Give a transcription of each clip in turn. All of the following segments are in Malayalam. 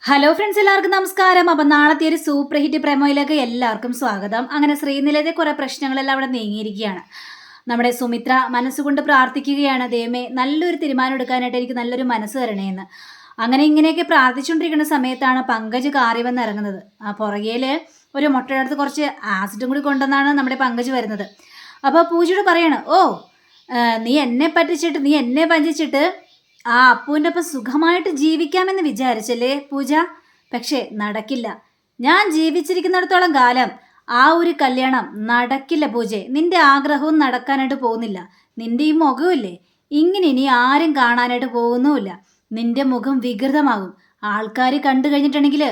ഹലോ ഫ്രണ്ട്സ്, എല്ലാവർക്കും നമസ്കാരം. അപ്പം നാളത്തെ ഒരു സൂപ്പർ ഹിറ്റ് പ്രമോയിലേക്ക് എല്ലാവർക്കും സ്വാഗതം. അങ്ങനെ ശ്രീനിലയത്തെ കുറേ പ്രശ്നങ്ങളെല്ലാം അവിടെ നീങ്ങിയിരിക്കുകയാണ്. നമ്മുടെ സുമിത്ര മനസ്സുകൊണ്ട് പ്രാർത്ഥിക്കുകയാണ്, ദൈവമേ നല്ലൊരു തീരുമാനം എടുക്കാനായിട്ട് എനിക്ക് നല്ലൊരു മനസ്സ് തരണേന്ന്. അങ്ങനെ ഇങ്ങനെയൊക്കെ പ്രാർത്ഥിച്ചുകൊണ്ടിരിക്കുന്ന സമയത്താണ് പങ്കജ് കാറി വന്ന് ഇറങ്ങുന്നത്. ആ പുറകേൽ ഒരു മുട്ടയുടെ കുറച്ച് ആസിഡും കൂടി കൊണ്ടുവന്നാണ് നമ്മുടെ പങ്കജ് വരുന്നത്. അപ്പോൾ പൂജയോട് പറയാണ്, നീ എന്നെ പറ്റിച്ചിട്ട്, നീ എന്നെ വഞ്ചിച്ചിട്ട് ആ അപ്പുവിൻ്റെ ഒപ്പം സുഖമായിട്ട് ജീവിക്കാമെന്ന് വിചാരിച്ചല്ലേ പൂജ? പക്ഷേ നടക്കില്ല. ഞാൻ ജീവിച്ചിരിക്കുന്നിടത്തോളം കാലം ആ ഒരു കല്യാണം നടക്കില്ല പൂജ. നിന്റെ ആഗ്രഹവും നടക്കാനായിട്ട് പോകുന്നില്ല. നിന്റെ ഈ മുഖമില്ലേ, ഇങ്ങനെ ഇനി ആരും കാണാനായിട്ട് പോകുന്നുമില്ല. നിന്റെ മുഖം വികൃതമാകും. ആൾക്കാർ കണ്ടു കഴിഞ്ഞിട്ടുണ്ടെങ്കിൽ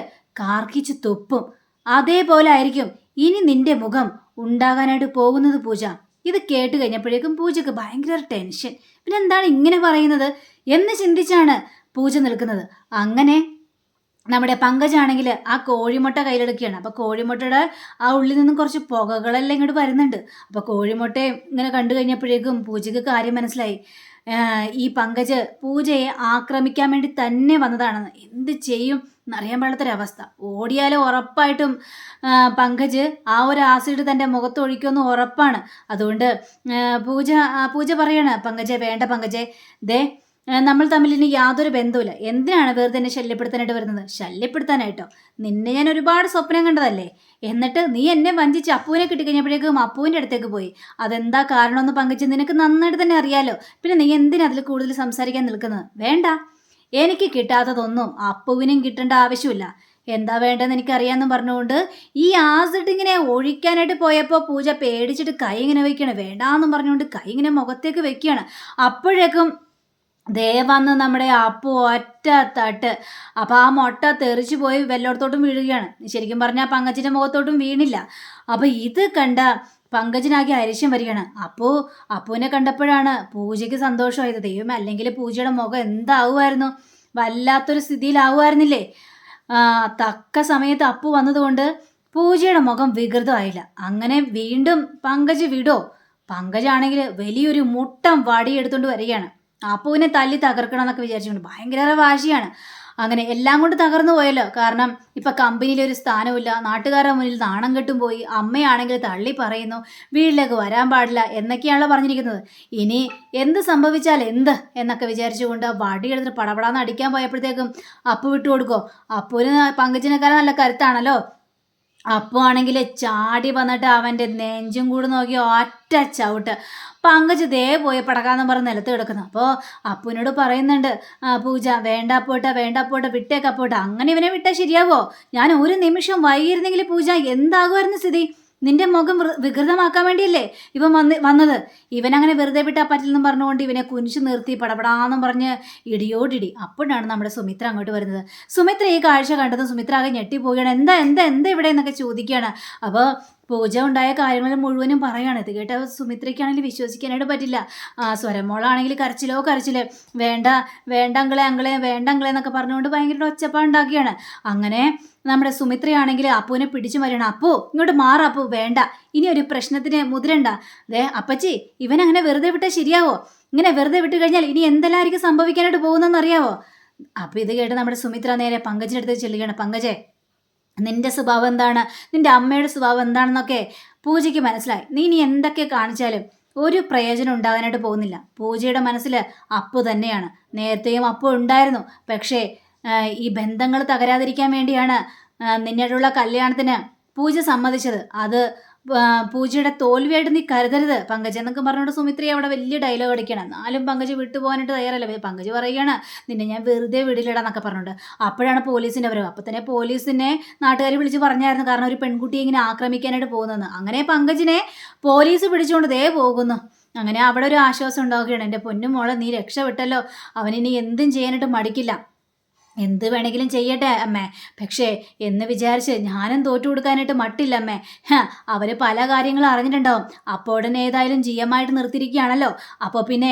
കാർക്കിച്ച് തുപ്പും. അതേപോലെ ആയിരിക്കും ഇനി നിന്റെ മുഖം ഉണ്ടാകാനായിട്ട് പോകുന്നത് പൂജ. ഇത് കേട്ട് കഴിഞ്ഞപ്പോഴേക്കും പൂജക്ക് ഭയങ്കര ടെൻഷൻ. പിന്നെ എന്താണ് ഇങ്ങനെ പറയുന്നത് എന്ന് ചിന്തിച്ചാണ് പൂജ നിൽക്കുന്നത്. അങ്ങനെ നമ്മുടെ പങ്കജാണെങ്കിൽ ആ കോഴിമുട്ട കയ്യിലെടുക്കുകയാണ്. അപ്പോൾ കോഴിമുട്ടയുടെ ആ ഉള്ളിൽ നിന്നും കുറച്ച് പുകകളെല്ലാം ഇങ്ങോട്ട് വരുന്നുണ്ട്. അപ്പോൾ കോഴിമുട്ടയും ഇങ്ങനെ കണ്ടു കഴിഞ്ഞപ്പോഴേക്കും പൂജയ്ക്ക് കാര്യം മനസ്സിലായി. ഈ പങ്കജ് പൂജയെ ആക്രമിക്കാൻ വേണ്ടി തന്നെ വന്നതാണെന്ന്. എന്ത് ചെയ്യും എന്നറിയാൻ പാടാത്തൊരവസ്ഥ. ഓടിയാലും ഉറപ്പായിട്ടും പങ്കജ് ആ ഒരു ആസിഡ് തൻ്റെ മുഖത്ത് ഒഴിക്കുമെന്ന് ഉറപ്പാണ്. അതുകൊണ്ട് പൂജ പറയാണ്, പങ്കജെ വേണ്ട പങ്കജെ, ദേ നമ്മൾ തമ്മിൽ ഇനി യാതൊരു ബന്ധവുമില്ല. എന്തിനാണ് വെറുതെ എന്നെ ശല്യപ്പെടുത്താനായിട്ട് വരുന്നത്? ശല്യപ്പെടുത്താനായിട്ടോ? നിന്നെ ഞാൻ ഒരുപാട് സ്വപ്നം കണ്ടതല്ലേ? എന്നിട്ട് നീ എന്നെ വഞ്ചിച്ച് അപ്പുവിനെ കിട്ടിക്കഴിഞ്ഞപ്പോഴേക്കും അപ്പുവിൻ്റെ അടുത്തേക്ക് പോയി. അതെന്താ കാരണമെന്ന് പങ്കജ് നിനക്ക് നന്നായിട്ട് തന്നെ അറിയാലോ. പിന്നെ നീ എന്തിനാ അതിൽ കൂടുതൽ സംസാരിക്കാൻ നിൽക്കുന്നത്? വേണ്ട, എനിക്ക് കിട്ടാത്തതൊന്നും അപ്പുവിനും കിട്ടേണ്ട ആവശ്യമില്ല. എന്താ വേണ്ടതെന്ന് എനിക്കറിയാമെന്ന് പറഞ്ഞുകൊണ്ട് ഈ ആസിഡ് ഇങ്ങനെ ഒഴിക്കാനായിട്ട് പോയപ്പോൾ പൂജ പേടിച്ചിട്ട് കൈ ഇങ്ങനെ വയ്ക്കുകയാണ്. വേണ്ടാന്നും പറഞ്ഞുകൊണ്ട് കൈ ഇങ്ങനെ മുഖത്തേക്ക് വെക്കുകയാണ്. അപ്പോഴേക്കും വന്ന് നമ്മുടെ അപ്പു ഒറ്റ തട്ട്. അപ്പം ആ മുട്ട തെറിച്ച് പോയി വെല്ലോടത്തോട്ടും വീഴുകയാണ്. ശരിക്കും പറഞ്ഞാൽ പങ്കജിൻ്റെ മുഖത്തോട്ടും വീണില്ല. അപ്പം ഇത് കണ്ട പങ്കജിനാകെ അരിശം വരികയാണ്. അപ്പുവിനെ കണ്ടപ്പോഴാണ് പൂജയ്ക്ക് സന്തോഷമായത്. ദൈവമേ, അല്ലെങ്കിൽ പൂജയുടെ മുഖം എന്താവുമായിരുന്നു? വല്ലാത്തൊരു സ്ഥിതിയിലാവുമായിരുന്നില്ലേ? തക്ക സമയത്ത് അപ്പു വന്നതുകൊണ്ട് പൂജയുടെ മുഖം വികൃതമായില്ല. അങ്ങനെ വീണ്ടും പങ്കജ് വിടോ? പങ്കജാണെങ്കിൽ വലിയൊരു മുട്ടം വടിയെടുത്തുകൊണ്ട് വരികയാണ്. അപ്പുവിനെ തല്ലി തകർക്കണം എന്നൊക്കെ വിചാരിച്ചുകൊണ്ട് ഭയങ്കര വാശിയാണ്. അങ്ങനെ എല്ലാം കൊണ്ട് തകർന്നു പോയല്ലോ. കാരണം ഇപ്പം കമ്പനിയിലൊരു സ്ഥാനമില്ല, നാട്ടുകാരുടെ മുന്നിൽ നാണം കെട്ടും പോയി, അമ്മയാണെങ്കിൽ തള്ളി പറയുന്നു, വീട്ടിലേക്ക് വരാൻ പാടില്ല എന്നൊക്കെയാണല്ലോ പറഞ്ഞിരിക്കുന്നത്. ഇനി എന്ത് സംഭവിച്ചാൽ എന്ത് എന്നൊക്കെ വിചാരിച്ചുകൊണ്ട് വടിയെടുത്ത് പടപടാന്ന് അടിക്കാൻ പോയപ്പോഴത്തേക്കും അപ്പു വിട്ടു കൊടുക്കോ? അപ്പുവിന് പങ്കജിനെക്കാളും നല്ല കരുത്താണല്ലോ. അപ്പോൾ ആണെങ്കിൽ ചാടി വന്നിട്ട് അവൻ്റെ നെഞ്ചും കൂടി നോക്കി ഒറ്റ ചവിട്ട്. പങ്കജ് പോയി പടക്കാന്ന് പറഞ്ഞ് നിലത്ത് കിടക്കുന്നു. അപ്പോൾ അപ്പുവിനോട് പറയുന്നുണ്ട് പൂജ, വേണ്ട പോട്ടെ വിട്ടേക്കപ്പോട്ടെ. അങ്ങനെ ഇവനെ വിട്ടാൽ ശരിയാവോ? ഞാൻ ഒരു നിമിഷം വൈകിയിരുന്നെങ്കിൽ പൂജ എന്താകുമായിരുന്നു സ്ഥിതി? നിന്റെ മുഖം വികൃതമാക്കാൻ വേണ്ടിയല്ലേ ഇവൻ വന്നത്. ഇവനങ്ങനെ വെറുതെ വിട്ടാൽ പറ്റില്ലെന്നും പറഞ്ഞുകൊണ്ട് ഇവനെ കുനിച്ചു നിർത്തി പടപടാന്നും പറഞ്ഞ് ഇടിയോടിടി. അപ്പോഴാണ് നമ്മുടെ സുമിത്ര അങ്ങോട്ട് വരുന്നത്. സുമിത്ര ഈ കാഴ്ച കണ്ടതും സുമിത്ര ആകെ ഞെട്ടിപ്പോവുകയാണ്. എന്താ എന്താ എന്താ ഇവിടെ എന്നൊക്കെ ചോദിക്കുകയാണ്. അപ്പോൾ പൂജ ഉണ്ടായ കാര്യങ്ങൾ മുഴുവനും പറയുകയാണ്. ഇത് കേട്ട സുമിത്രയ്ക്കാണെങ്കിൽ വിശ്വസിക്കാനായിട്ട് പറ്റില്ല. സ്വരമോളാണെങ്കിൽ കരച്ചില്. വേണ്ട അങ്കളെ എന്നൊക്കെ പറഞ്ഞുകൊണ്ട് ഭയങ്കര ഒച്ചപ്പാടുണ്ടാക്കിയാണ്. അങ്ങനെ നമ്മുടെ സുമിത്രയാണെങ്കിൽ അപ്പുവിനെ പിടിച്ചു മറിയണം. അപ്പു ഇങ്ങോട്ട് മാറ, അപ്പു വേണ്ട, ഇനി ഒരു പ്രശ്നത്തിന് മുതിരണ്ട. അപ്പച്ചി, ഇവനങ്ങനെ വെറുതെ വിട്ടാൽ ശരിയാവോ? ഇങ്ങനെ വെറുതെ വിട്ട് കഴിഞ്ഞാൽ ഇനി എന്തെല്ലാമായിരിക്കും സംഭവിക്കാനായിട്ട് പോകുന്നതെന്ന് അറിയാവോ? അപ്പോൾ ഇത് കേട്ട് നമ്മുടെ സുമിത്ര നേരെ പങ്കജിൻ്റെ അടുത്ത് ചെല്ലുകയാണ്. പങ്കജേ, നിന്റെ സ്വഭാവം എന്താണ്, നിന്റെ അമ്മയുടെ സ്വഭാവം എന്താണെന്നൊക്കെ പൂജയ്ക്ക് മനസ്സിലായി. നീ ഇനി എന്തൊക്കെ കാണിച്ചാലും ഒരു പ്രയോജനം ഉണ്ടാകാനായിട്ട് പോകുന്നില്ല. പൂജയുടെ മനസ്സിൽ അപ്പു തന്നെയാണ്. നേരത്തെയും അപ്പു ഉണ്ടായിരുന്നു. പക്ഷേ ഈ ബന്ധങ്ങൾ തകരാതിരിക്കാൻ വേണ്ടിയാണ് നിന്നോടുള്ള കല്യാണത്തിന് പൂജ സമ്മതിച്ചത്. അത് പൂജയുടെ തോൽവിയായിട്ട് നീ കരുതരുത് പങ്കജ് എന്നൊക്കെ പറഞ്ഞുകൊണ്ട് സുമിത്രയെ അവിടെ വലിയ ഡയലോഗ് അടിക്കണം. എന്നാലും പങ്കജ് വിട്ടുപോകാനായിട്ട് തയ്യാറല്ല. പങ്കജ് പറയുകയാണ്, നിന്നെ ഞാൻ വെറുതെ വിടില്ലടാന്നൊക്കെ പറഞ്ഞുകൊണ്ട്. അപ്പോഴാണ് പോലീസിൻ്റെ വരവ്. അപ്പോൾ തന്നെ പോലീസിനെ നാട്ടുകാർ വിളിച്ച് പറഞ്ഞായിരുന്നു, കാരണം ഒരു പെൺകുട്ടിയെ ഇങ്ങനെ ആക്രമിക്കാനായിട്ട് പോകുന്നതെന്ന്. അങ്ങനെ പങ്കജിനെ പോലീസ് പിടിച്ചുകൊണ്ട് പോകുന്നു. അങ്ങനെ അവിടെ ഒരു ആശ്വാസം ഉണ്ടാവുകയാണ്. എൻ്റെ പൊന്നും മോളെ, നീ രക്ഷപ്പെട്ടല്ലോ. അവനിനി എന്തും ചെയ്യാനായിട്ട് മടിക്കില്ല. എന്ത് വേണമെങ്കിലും ചെയ്യട്ടെ അമ്മേ, പക്ഷേ എന്ന് വിചാരിച്ച് ഞാനും തോറ്റു കൊടുക്കാനായിട്ട് മട്ടില്ല അമ്മേ. അവർ പല കാര്യങ്ങളും അറിഞ്ഞിട്ടുണ്ടാവും. അപ്പോഴന്നെ ഏതായാലും ജിയമായിട്ട് നിർത്തിയിരിക്കുകയാണല്ലോ. അപ്പോൾ പിന്നെ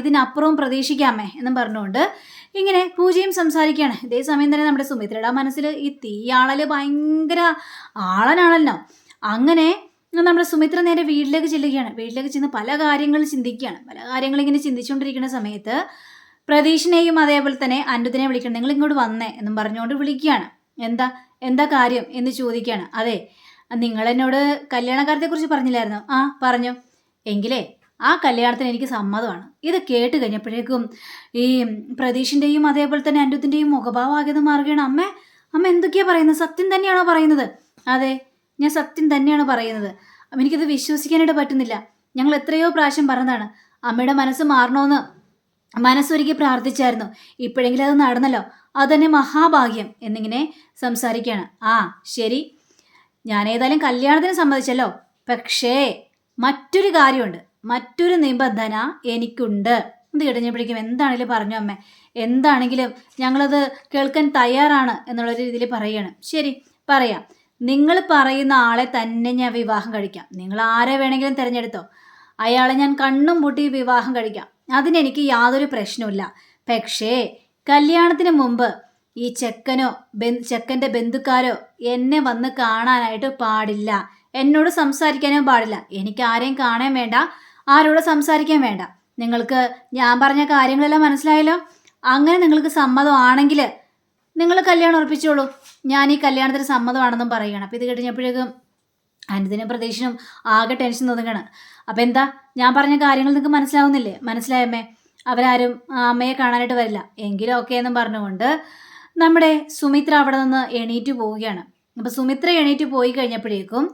ഇതിനപ്പുറവും പ്രതീക്ഷിക്കാമേ എന്നും പറഞ്ഞുകൊണ്ട് ഇങ്ങനെ പൂജയും സംസാരിക്കുകയാണ്. ഇതേ സമയം തന്നെ നമ്മുടെ സുമിത്രയുടെ മനസ്സിൽ ഈ തീയാളൽ ഭയങ്കര ആളനാണല്ലോ. അങ്ങനെ നമ്മുടെ സുമിത്ര നേരെ വീട്ടിലേക്ക് ചെല്ലുകയാണ്. വീട്ടിലേക്ക് ചെന്ന് പല കാര്യങ്ങളും ചിന്തിക്കുകയാണ്. പല കാര്യങ്ങളിങ്ങനെ ചിന്തിച്ചുകൊണ്ടിരിക്കുന്ന സമയത്ത് പ്രതീഷിനെയും അതേപോലെ തന്നെ അനിരുദ്ധിനെ വിളിക്കണം, നിങ്ങൾ ഇങ്ങോട്ട് വന്നേ എന്നും പറഞ്ഞുകൊണ്ട് വിളിക്കുകയാണ്. എന്താ എന്താ കാര്യം എന്ന് ചോദിക്കുകയാണ്. അതെ, നിങ്ങൾ എന്നോട് കല്യാണക്കാര്യത്തെക്കുറിച്ച് പറഞ്ഞില്ലായിരുന്നോ? ആ പറഞ്ഞു. എങ്കിലേ ആ കല്യാണത്തിന് എനിക്ക് സമ്മതമാണ്. ഇത് കേട്ട് കഴിഞ്ഞപ്പോഴേക്കും ഈ പ്രതീഷിൻ്റെയും അതേപോലെ തന്നെ അനിരുദ്ധിൻ്റെയും മുഖഭാവം ആകെ മാറുകയാണ്. അമ്മ എന്തൊക്കെയാ പറയുന്നത്? സത്യം തന്നെയാണോ പറയുന്നത്? അതെ, ഞാൻ സത്യം തന്നെയാണ് പറയുന്നത്. എനിക്കത് വിശ്വസിക്കാനായിട്ട് പറ്റുന്നില്ല. ഞങ്ങൾ എത്രയോ പ്രാവശ്യം പറഞ്ഞതാണ് അമ്മയുടെ മനസ്സ് മാറണമെന്ന്, മനസ്സൊരുക്കി പ്രാർത്ഥിച്ചായിരുന്നു. ഇപ്പോഴെങ്കിലും അത് നടന്നല്ലോ, അതുതന്നെ മഹാഭാഗ്യം എന്നിങ്ങനെ സംസാരിക്കുകയാണ്. ആ ശരി, ഞാൻ ഏതായാലും കല്യാണത്തിന് സമ്മതിച്ചല്ലോ. പക്ഷേ മറ്റൊരു കാര്യമുണ്ട്, മറ്റൊരു നിബന്ധന എനിക്കുണ്ട്. ഇത് കഴിഞ്ഞപ്പോഴേക്കും എന്താണെങ്കിലും പറഞ്ഞു അമ്മേ, എന്താണെങ്കിലും ഞങ്ങളത് കേൾക്കാൻ തയ്യാറാണ് എന്നുള്ള രീതിയിൽ പറയുകയാണ്. ശരി പറയാം, നിങ്ങൾ പറയുന്ന ആളെ തന്നെ ഞാൻ വിവാഹം കഴിക്കാം. നിങ്ങൾ ആരെ വേണമെങ്കിലും തിരഞ്ഞെടുത്തോ, അയാളെ ഞാൻ കണ്ണും പൂട്ടി വിവാഹം കഴിക്കാം. അതിനെനിക്ക് യാതൊരു പ്രശ്നവുമില്ല. പക്ഷേ കല്യാണത്തിന് മുമ്പ് ഈ ചെക്കൻ്റെ ബന്ധുക്കാരോ എന്നെ വന്ന് കാണാനായിട്ട് പാടില്ല, എന്നോട് സംസാരിക്കാനോ പാടില്ല. എനിക്ക് ആരെയും കാണാൻ വേണ്ട, ആരോട് സംസാരിക്കാൻ വേണ്ട. നിങ്ങൾക്ക് ഞാൻ പറഞ്ഞ കാര്യങ്ങളെല്ലാം മനസ്സിലായല്ലോ. അങ്ങനെ നിങ്ങൾക്ക് സമ്മതമാണെങ്കിൽ നിങ്ങൾ കല്യാണം ഉറപ്പിച്ചോളൂ, ഞാൻ ഈ കല്യാണത്തിന് സമ്മതമാണെന്നും പറയുകയാണ്. അപ്പോൾ ഇത് കഴിഞ്ഞപ്പോഴേക്കും അനിരുദ്ധിനും പ്രതീഷിനും ആകെ ടെൻഷൻ തോന്നുകയാണ്. അപ്പോൾ എന്താ, ഞാൻ പറഞ്ഞ കാര്യങ്ങൾ നിങ്ങൾക്ക് മനസ്സിലാവുന്നില്ലേ? മനസ്സിലായമ്മേ, അവരാരും അമ്മയെ കാണാനായിട്ട് വരില്ല. എങ്കിലും ഓക്കെ എന്നും പറഞ്ഞുകൊണ്ട് നമ്മുടെ സുമിത്ര അവിടെ നിന്ന് എണീറ്റ് പോവുകയാണ്. അപ്പോൾ സുമിത്ര എണീറ്റ് പോയി കഴിഞ്ഞപ്പോഴേക്കും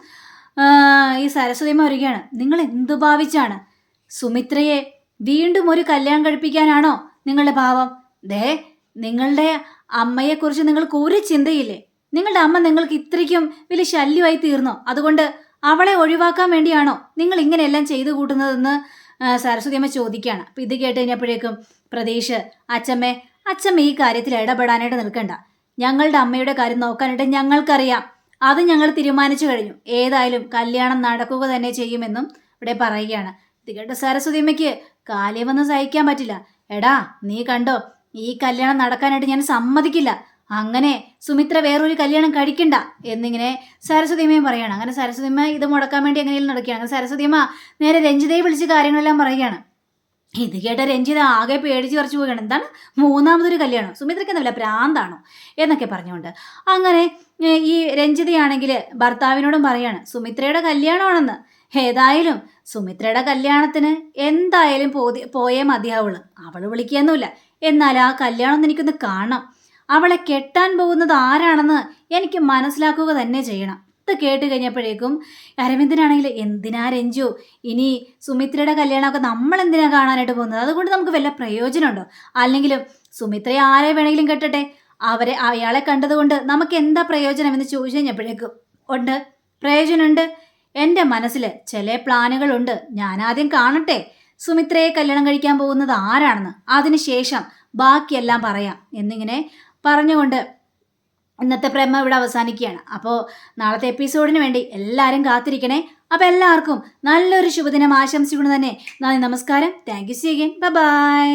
ഈ സരസ്വതിയമ്മ വരികയാണ്. നിങ്ങൾ എന്ത് ഭാവിച്ചാണ് സുമിത്രയെ വീണ്ടും ഒരു കല്യാണം കഴിപ്പിക്കാനാണോ നിങ്ങളുടെ ഭാവം? നിങ്ങളുടെ അമ്മയെക്കുറിച്ച് നിങ്ങൾക്ക് ഒരു ചിന്തയില്ലേ? നിങ്ങളുടെ അമ്മ നിങ്ങൾക്ക് ഇത്രയ്ക്കും വലിയ ശല്യമായി തീർന്നോ? അതുകൊണ്ട് അവളെ ഒഴിവാക്കാൻ വേണ്ടിയാണോ നിങ്ങൾ ഇങ്ങനെയെല്ലാം ചെയ്തു കൂട്ടുന്നതെന്ന് സരസ്വതിയമ്മ ചോദിക്കുകയാണ്. അപ്പം ഇത് കേട്ട് കഴിഞ്ഞപ്പോഴേക്കും പ്രതീഷ്, അച്ഛമ്മ ഈ കാര്യത്തിൽ ഇടപെടാനായിട്ട് നിൽക്കണ്ട. ഞങ്ങളുടെ അമ്മയുടെ കാര്യം നോക്കാനായിട്ട് ഞങ്ങൾക്കറിയാം, അത് ഞങ്ങൾ തീരുമാനിച്ചു കഴിഞ്ഞു. ഏതായാലും കല്യാണം നടക്കുക തന്നെ ചെയ്യുമെന്നും ഇവിടെ പറയുകയാണ്. ഇത് കേട്ട സരസ്വതിയമ്മയ്ക്ക് കാലമൊന്നും സഹിക്കാൻ പറ്റില്ല. എടാ നീ കണ്ടോ, ഈ കല്യാണം നടക്കാനായിട്ട് ഞാൻ സമ്മതിക്കില്ല. അങ്ങനെ സുമിത്ര വേറൊരു കല്യാണം കഴിക്കണ്ട എന്നിങ്ങനെ സരസ്വതിയമ്മയും പറയുകയാണ്. അങ്ങനെ സരസ്വതിയമ്മ ഇത് മുടക്കാൻ വേണ്ടി എങ്ങനെയും നടക്കുകയാണ്. അങ്ങനെ സരസ്വതിയമ്മ നേരെ രഞ്ജിതയെ വിളിച്ച് കാര്യങ്ങളെല്ലാം പറയുകയാണ്. ഇത് കേട്ട രഞ്ജിത ആകെ പേടിച്ച് പറിച്ചു പോവുകയാണ്. എന്താണ് മൂന്നാമതൊരു കല്യാണം? സുമിത്രയ്ക്ക് എന്താ പ്രാന്താണോ എന്നൊക്കെ പറഞ്ഞുകൊണ്ട് അങ്ങനെ ഈ രഞ്ജിതയാണെങ്കിൽ ഭർത്താവിനോടും പറയാണ് സുമിത്രയുടെ കല്യാണമാണെന്ന്. ഏതായാലും സുമിത്രയുടെ കല്യാണത്തിന് എന്തായാലും പോയേ മതിയാവുള്ളൂ. അവൾ വിളിക്കുകയൊന്നുമില്ല. എന്നാൽ ആ കല്യാണം എനിക്കൊന്ന് കാണണം. അവളെ കെട്ടാൻ പോകുന്നത് ആരാണെന്ന് എനിക്ക് മനസ്സിലാക്കുക തന്നെ ചെയ്യണം. ഇത് കേട്ട് കഴിഞ്ഞപ്പോഴേക്കും അരവിന്ദനാണെങ്കിൽ എന്തിനാ രഞ്ജു ഇനി സുമിത്രയുടെ കല്യാണമൊക്കെ നമ്മൾ എന്തിനാ കാണാനായിട്ട് പോകുന്നത്? അതുകൊണ്ട് നമുക്ക് വല്ല പ്രയോജനമുണ്ടോ? അല്ലെങ്കിലും സുമിത്രയെ ആരെ വേണമെങ്കിലും കെട്ടട്ടെ, അയാളെ കണ്ടതുകൊണ്ട് നമുക്ക് എന്താ പ്രയോജനം എന്ന് ചോദിച്ചു കഴിഞ്ഞപ്പോഴേക്കും ഉണ്ട്, പ്രയോജനമുണ്ട്. എൻ്റെ മനസ്സിൽ ചില പ്ലാനുകളുണ്ട്. ഞാൻ ആദ്യം കാണട്ടെ സുമിത്രയെ കല്യാണം കഴിക്കാൻ പോകുന്നത് ആരാണെന്ന്, അതിനുശേഷം ബാക്കിയെല്ലാം പറയാം എന്നിങ്ങനെ പറഞ്ഞുകൊണ്ട് ഇന്നത്തെ പ്രേമം ഇവിടെ അവസാനിക്കുകയാണ്. അപ്പോൾ നാളത്തെ എപ്പിസോഡിന് വേണ്ടി എല്ലാവരും കാത്തിരിക്കണേ. അപ്പോൾ എല്ലാവർക്കും നല്ലൊരു ശുഭദിനം ആശംസിക്കുന്നു തന്നെ. നന്ദി, നമസ്കാരം. Thank you. See again. By.